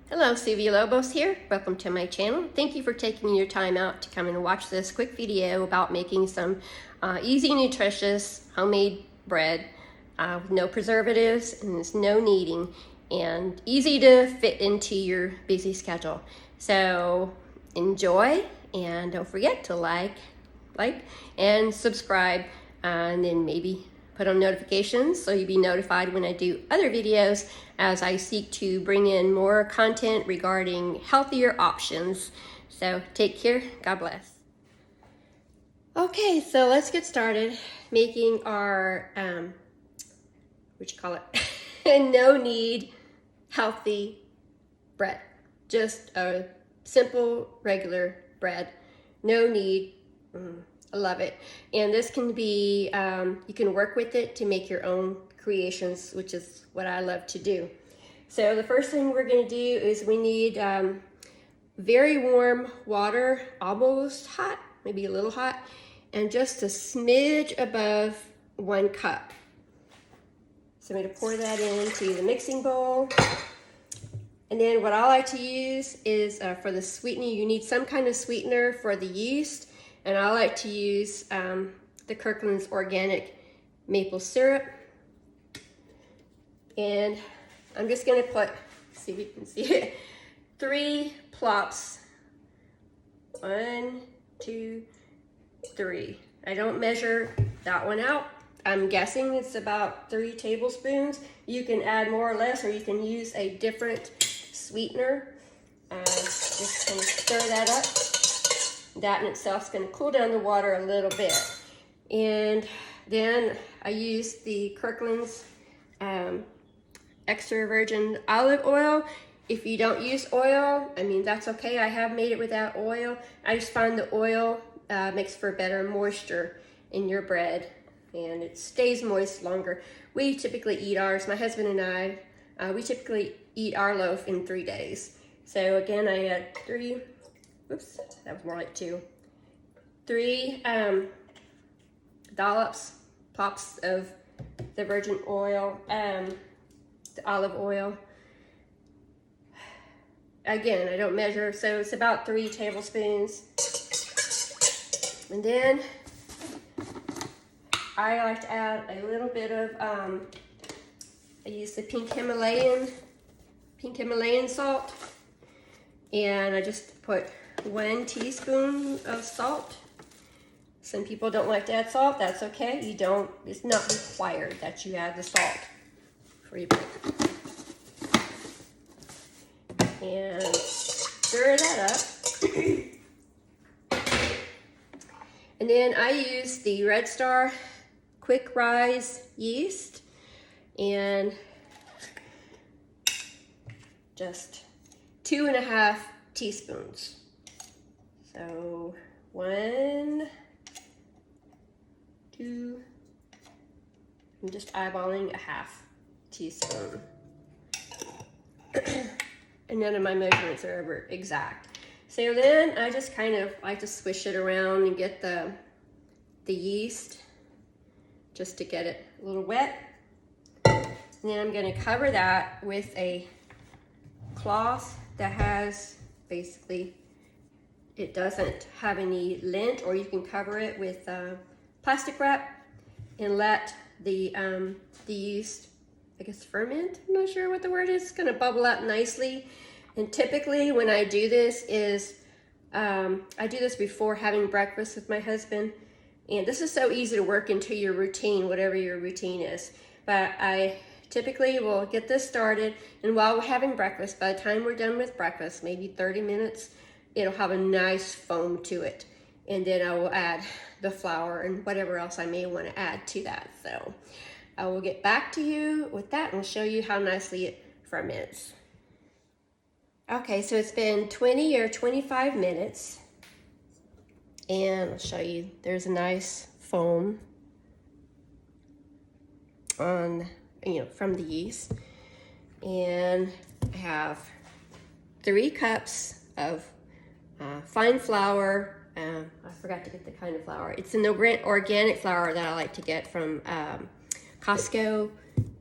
Hello, Sylvia Lobos here. Welcome to my channel. Thank you for taking your time out to come and watch this quick video about making some easy, nutritious, homemade bread with no preservatives and there's no kneading and easy to fit into your busy schedule. So enjoy and don't forget to like and subscribe and then maybe put on notifications so you'll be notified when I do other videos as I seek to bring in more content regarding healthier options. So take care, God bless. Okay, so let's get started making our, no-knead healthy bread. Just a simple, regular bread, no knead. I love it. And this can be, you can work with it to make your own creations, which is what I love to do. So the first thing we're going to do is we need very warm water, almost hot, maybe a little hot, and just a smidge above 1 cup. So I'm going to pour that into the mixing bowl. And then what I like to use is for the sweetening, you need some kind of sweetener for the yeast. And I like to use the Kirkland's organic maple syrup. And I'm just gonna put, see if you can see it, 3 plops. 1, 2, 3. I don't measure that one out. I'm guessing it's about 3 tablespoons. You can add more or less, or you can use a different sweetener. Just gonna stir that up. That in itself is going to cool down the water a little bit. And then I use the Kirkland's extra virgin olive oil. If you don't use oil, I mean, that's okay. I have made it without oil. I just find the oil makes for better moisture in your bread and it stays moist longer. We typically eat ours, my husband and I, we typically eat our loaf in 3 days. So again, I add 3, oops, that was more like 2. 3 pops of the virgin oil, the olive oil. Again, I don't measure, so it's about 3 tablespoons. And then I like to add a little bit of, I use the pink Himalayan salt. And I just put 1 teaspoon of salt. Some people don't like to add salt. That's okay. You don't. It's not required that you add the salt for your bread. And stir that up. And then I use the Red Star Quick Rise yeast and just 2.5 teaspoons. So 1, 2, I'm just eyeballing a 1/2 teaspoon. And none of my measurements are ever exact. So then I just kind of like to swish it around and get the yeast just to get it a little wet. And then I'm going to cover that with a cloth that has basically, it doesn't have any lint, or you can cover it with plastic wrap and let the yeast, I guess, ferment. I'm not sure what the word is. It's going to bubble out nicely. And typically when I do this is, I do this before having breakfast with my husband. And this is so easy to work into your routine, whatever your routine is. But I typically will get this started, and while we're having breakfast, by the time we're done with breakfast, maybe 30 minutes, it'll have a nice foam to it. And then I will add the flour and whatever else I may want to add to that. So I will get back to you with that and show you how nicely it ferments. Okay, so it's been 20 or 25 minutes. And I'll show you, there's a nice foam on, from the yeast. And I have 3 cups of fine flour. I forgot to get the kind of flour. It's an organic flour that I like to get from Costco.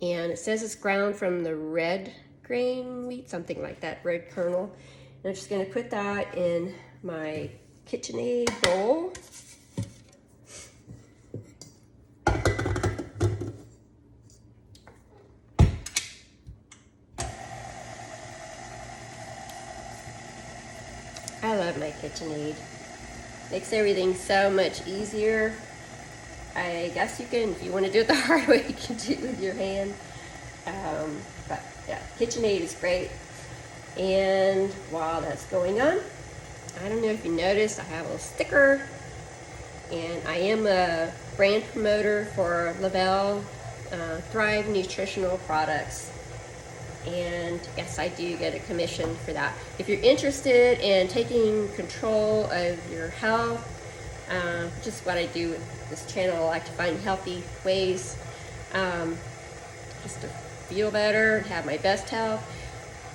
And it says it's ground from the red grain wheat, something like that, bread kernel. And I'm just gonna put that in my KitchenAid bowl. I love my KitchenAid. Makes everything so much easier. I guess you can, if you want to do it the hard way, you can do it with your hand. But yeah, KitchenAid is great. And while that's going on, I don't know if you noticed, I have a little sticker. And I am a brand promoter for Lavelle Thrive Nutritional Products. And yes, I do get a commission for that. If you're interested in taking control of your health, just what I do with this channel, I like to find healthy ways just to feel better and have my best health.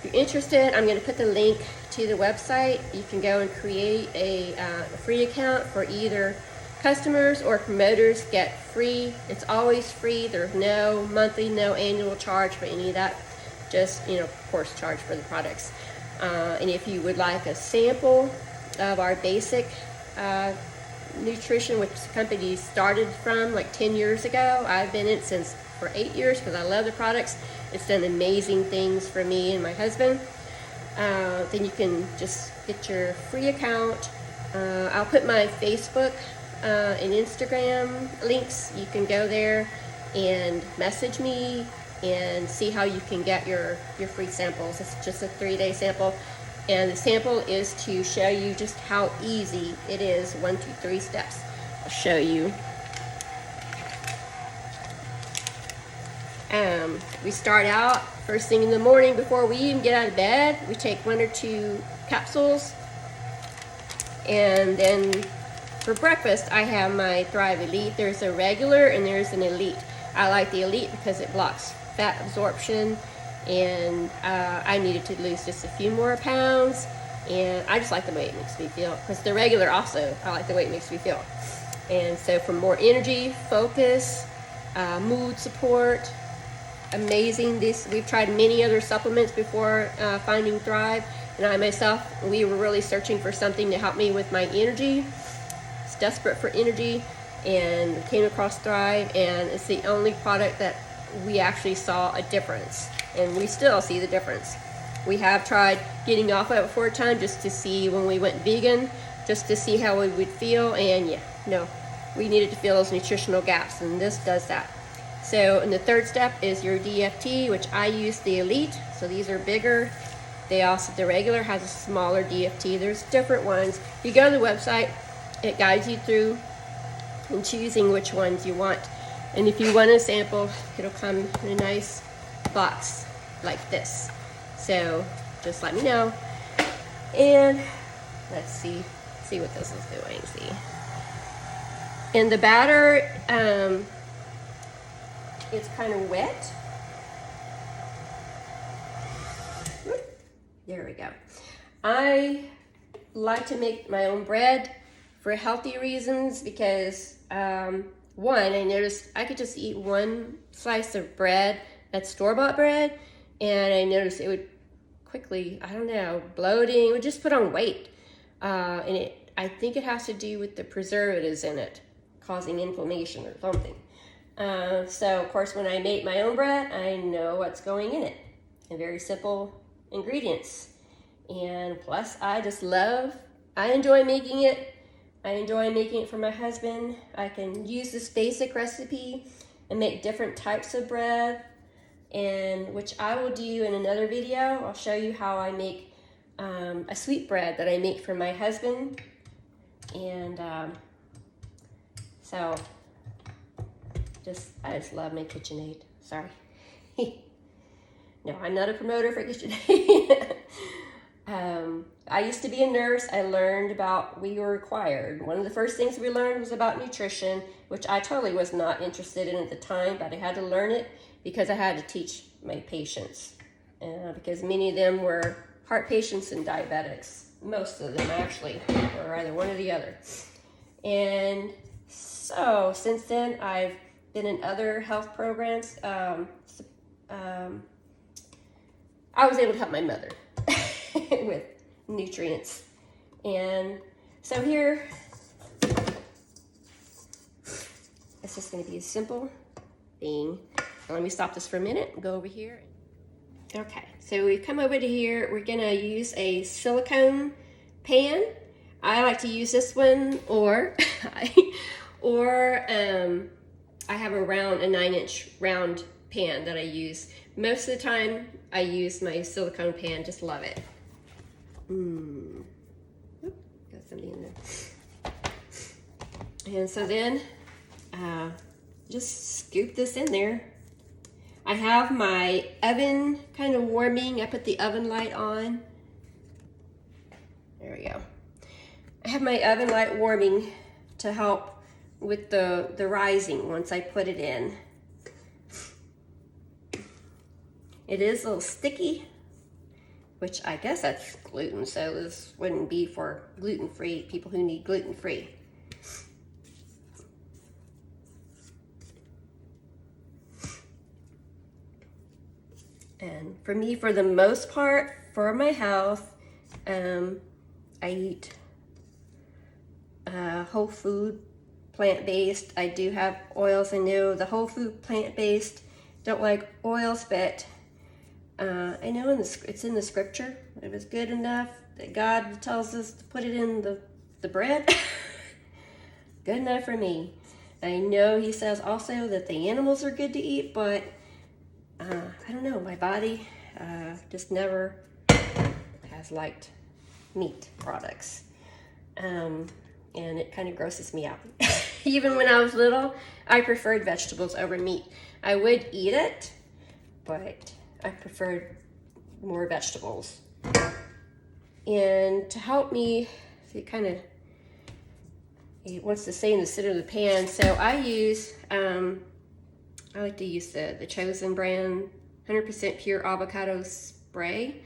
If you're interested, I'm going to put the link to the website. You can go and create a free account for either customers or promoters. Get free. It's always free. There's no monthly, no annual charge for any of that. Just, of course, charge for the products. And if you would like a sample of our basic nutrition, which the company started from like 10 years ago, I've been in it since for 8 years because I love the products. It's done amazing things for me and my husband. Then you can just get your free account. I'll put my Facebook and Instagram links. You can go there and message me and see how you can get your free samples. It's just a 3-day sample, and the sample is to show you just how easy it is. 1, 2, 3 steps. I'll show you. We start out first thing in the morning before we even get out of bed. We take 1 or 2 capsules, and then for breakfast I have my Thrive Elite. There's a regular and there's an Elite. I like the Elite because it blocks fat absorption, and I needed to lose just a few more pounds, and I just like the way it makes me feel, because the regular also, I like the way it makes me feel. And so for more energy, focus, mood support, amazing. We've tried many other supplements before finding Thrive, and I myself, we were really searching for something to help me with my energy. I was desperate for energy and came across Thrive, and it's the only product that we actually saw a difference, and we still see the difference. We have tried getting off of it for a time just to see, when we went vegan, just to see how we would feel, and yeah, no, we needed to fill those nutritional gaps, and this does that. So, and the third step is your DFT, which I use the Elite, so these are bigger. The regular has a smaller DFT. There's different ones. If you go to the website, it guides you through and choosing which ones you want. And if you want a sample, it'll come in a nice box like this. So just let me know. And let's see what this is doing. See. And the batter, it's kind of wet. There we go. I like to make my own bread for healthy reasons, because one, I noticed I could just eat 1 slice of bread that's store-bought bread, and I noticed it would quickly, I don't know, bloating, it would just put on weight. And I think it has to do with the preservatives in it, causing inflammation or something. So of course, when I make my own bread, I know what's going in it, and very simple ingredients. And plus, I enjoy making it. I enjoy making it for my husband. I can use this basic recipe and make different types of bread, and which I will do in another video. I'll show you how I make a sweet bread that I make for my husband. And so I just love my KitchenAid. Sorry. No, I'm not a promoter for KitchenAid. I used to be a nurse. I learned about, we were required. One of the first things we learned was about nutrition, which I totally was not interested in at the time, but I had to learn it because I had to teach my patients. Because many of them were heart patients and diabetics. Most of them actually, or either one or the other. And so since then, I've been in other health programs. I was able to help my mother with nutrients. And so here, it's just gonna be a simple thing. Let me stop this for a minute and go over here. Okay, so we've come over to here. We're gonna use a silicone pan. I like to use this one, or I have a 9-inch round pan that I use. Most of the time, I use my silicone pan. Just love it. Oop, got something in there. And so then, just scoop this in there. I have my oven kind of warming. I put the oven light on. There we go. I have my oven light warming to help with the rising once I put it in. It is a little sticky, which I guess that's gluten, so this wouldn't be for gluten-free, people who need gluten-free. And for me, for the most part, for my health, I eat whole food, plant-based. I do have oils. I know the whole food, plant-based don't like oils, but I know it's in the scripture. If it's good enough that God tells us to put it in the bread, good enough for me. I know he says also that the animals are good to eat, but I don't know, my body just never has liked meat products. And it kind of grosses me out. Even when I was little, I preferred vegetables over meat. I would eat it, but I preferred more vegetables. And to help me, see, it wants to stay in the center of the pan, so I use, I like to use the Chosen brand 100% pure avocado spray,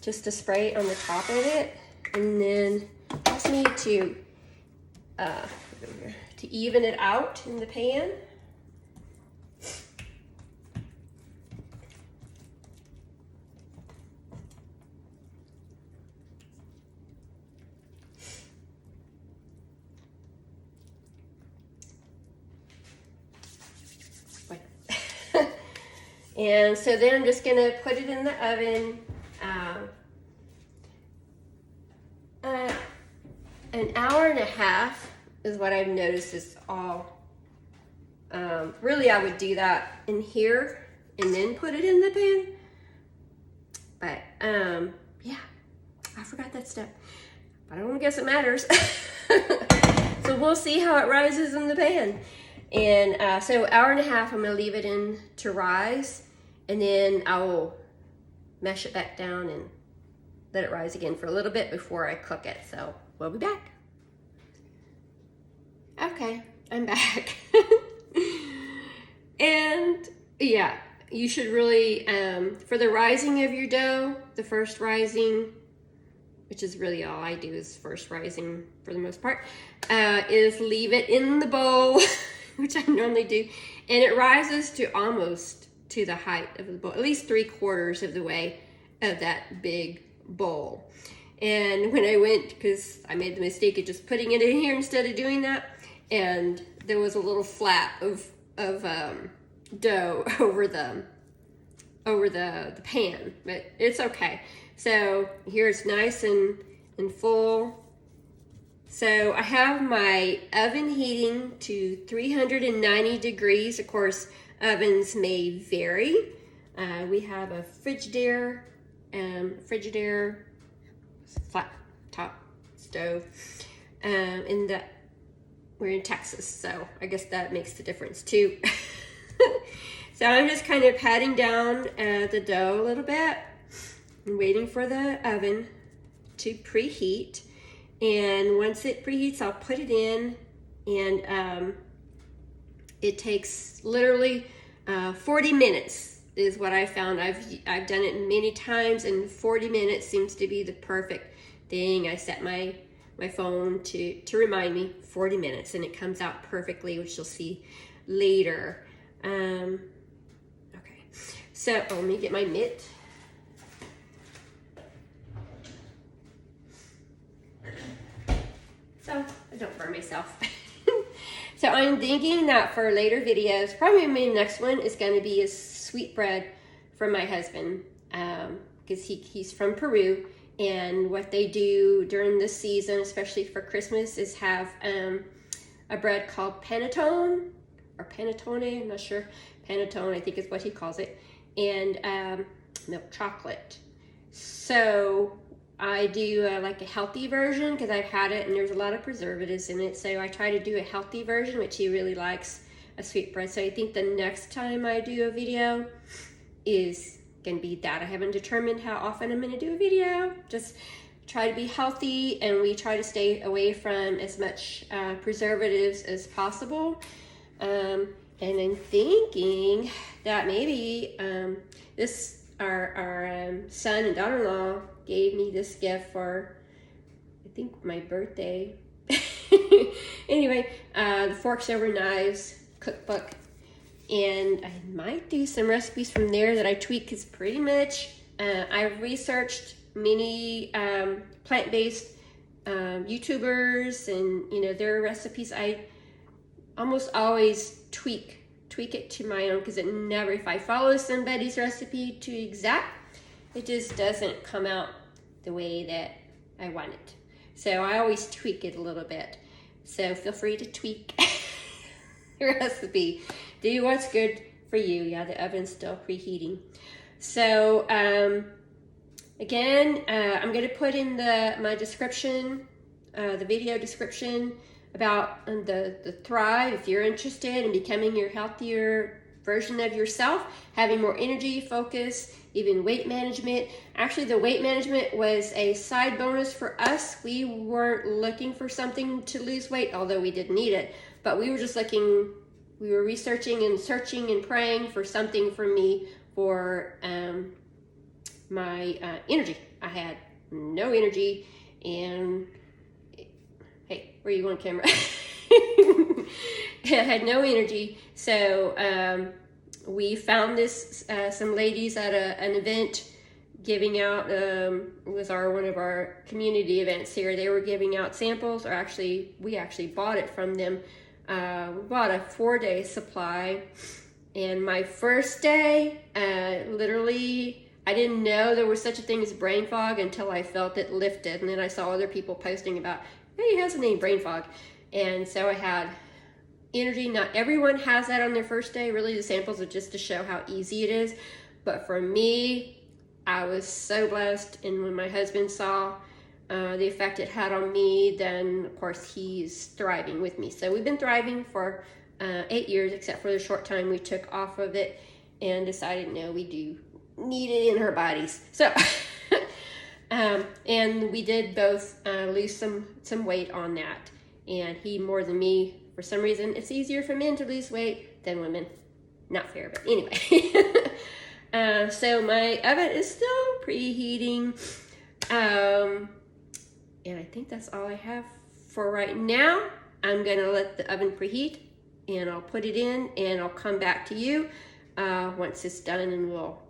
just to spray on the top of it, and then just need to even it out in the pan. And so then I'm just gonna put it in the oven. An hour and a half is what I've noticed is all. Really, I would do that in here and then put it in the pan. But yeah, I forgot that step. But I don't guess it matters. So we'll see how it rises in the pan. And so hour and a half, I'm gonna leave it in to rise, and then I will mash it back down and let it rise again for a little bit before I cook it. So we'll be back. Okay, I'm back. And yeah, you should really, for the rising of your dough, the first rising, which is really all I do is first rising for the most part, is leave it in the bowl, which I normally do, and it rises to almost to the height of the bowl, at least 3/4 of the way of that big bowl. And when I went, because I made the mistake of just putting it in here instead of doing that, and there was a little flap of dough over the pan, but it's okay. So here it's nice and full. So I have my oven heating to 390 degrees. Of course, ovens may vary. We have a Frigidaire flat top stove, we're in Texas, so I guess that makes the difference too. So I'm just kind of patting down the dough a little bit and waiting for the oven to preheat. And once it preheats, I'll put it in, and it takes literally 40 minutes is what I found. I've done it many times, and 40 minutes seems to be the perfect thing. I set my phone to remind me 40 minutes, and it comes out perfectly, which you'll see later. Okay, so let me get my mitt. so I don't burn myself. So I'm thinking that for later videos, probably my next one is going to be a sweet bread from my husband, because he's from Peru, and what they do during this season, especially for Christmas, is have a bread called panettone, or panettone, I'm not sure. Panettone, I think is what he calls it, and milk chocolate. So I do like a healthy version because I've had it and there's a lot of preservatives in it. So I try to do a healthy version, which he really likes, a sweet bread. So I think the next time I do a video is gonna be that. I haven't determined how often I'm gonna do a video. Just try to be healthy, and we try to stay away from as much preservatives as possible. And I'm thinking that maybe our son and daughter-in-law gave me this gift for, I think, my birthday. Anyway, the Forks Over Knives cookbook, and I might do some recipes from there that I tweak, because pretty much I've researched many plant-based YouTubers, and their recipes. I almost always tweak it to my own, because it never, if I follow somebody's recipe to exact, it just doesn't come out the way that I want it. So I always tweak it a little bit. So feel free to tweak your recipe. Do what's good for you. Yeah, the oven's still preheating. So again, I'm going to put in my description, the video description, about the Thrive. If you're interested in becoming your healthier version of yourself, having more energy, focus, even weight management. Actually, the weight management was a side bonus for us. We weren't looking for something to lose weight, although we did need it, but we were just looking, we were researching and searching and praying for something for me for my energy. I had no energy, and hey, where are you going, camera? I had no energy, so we found this, some ladies at an event giving out, it was one of our community events here. They were giving out samples, or actually, we actually bought it from them. We bought a 4-day supply, and my first day, literally, I didn't know there was such a thing as brain fog until I felt it lifted, and then I saw other people posting about, hey, it has a name, brain fog. And so I had energy. Not everyone has that on their first day. Really, the samples are just to show how easy it is. But for me, I was so blessed. And when my husband saw the effect it had on me, then of course he's thriving with me. So we've been thriving for 8 years, except for the short time we took off of it and decided, no, we do need it in our bodies. So and we did both lose some weight on that, and he more than me. For some reason, it's easier for men to lose weight than women. Not fair, but anyway. So my oven is still preheating, and I think that's all I have for right now. I'm gonna let the oven preheat, and I'll put it in, and I'll come back to you once it's done, and we'll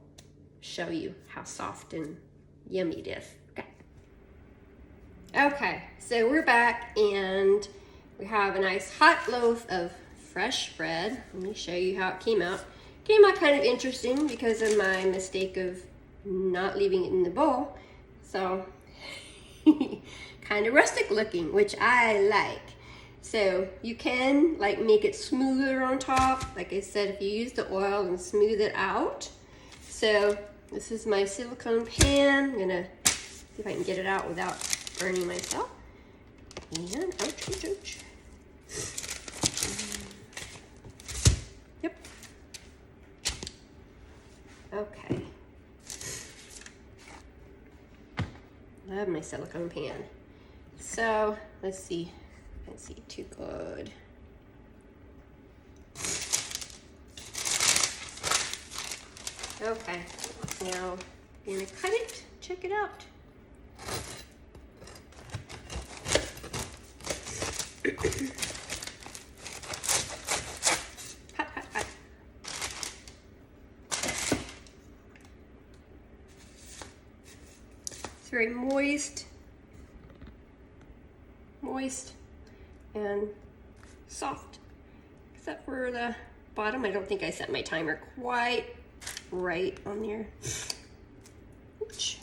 show you how soft and yummy it is. Okay, so we're back, and we have a nice hot loaf of fresh bread. Let me show you how it came out. Came out kind of interesting because of my mistake of not leaving it in the bowl. So kind of rustic looking, which I like. So you can like make it smoother on top. Like I said, if you use the oil and smooth it out. So this is my silicone pan. I'm gonna see if I can get it out without burning myself. And ouch, ouch, ouch. Yep. Okay. Love my silicone pan. So let's see. Let's see, too good. Okay. Now I'm gonna cut it. Check it out. Hot, hot, hot. It's very moist. Moist. and soft. Except for the bottom, I don't think I set my timer quite right on there. Ooch.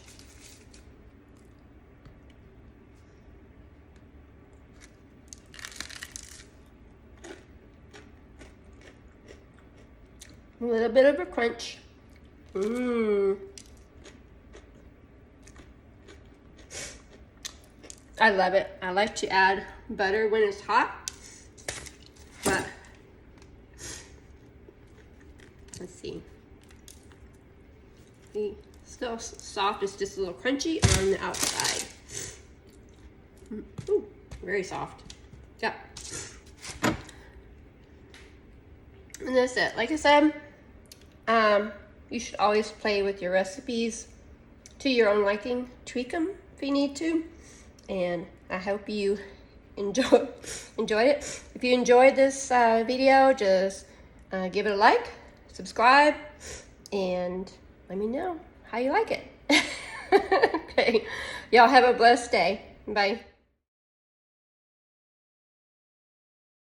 A little bit of a crunch. I love it. I like to add butter when it's hot, but let's see. See, still soft, it's just a little crunchy on the outside. Ooh, very soft. Yeah. And that's it. Like I said, you should always play with your recipes to your own liking. Tweak them if you need to. And I hope you enjoyed it. If you enjoyed this video, just give it a like, subscribe, and let me know how you like it. Okay. Y'all have a blessed day. Bye.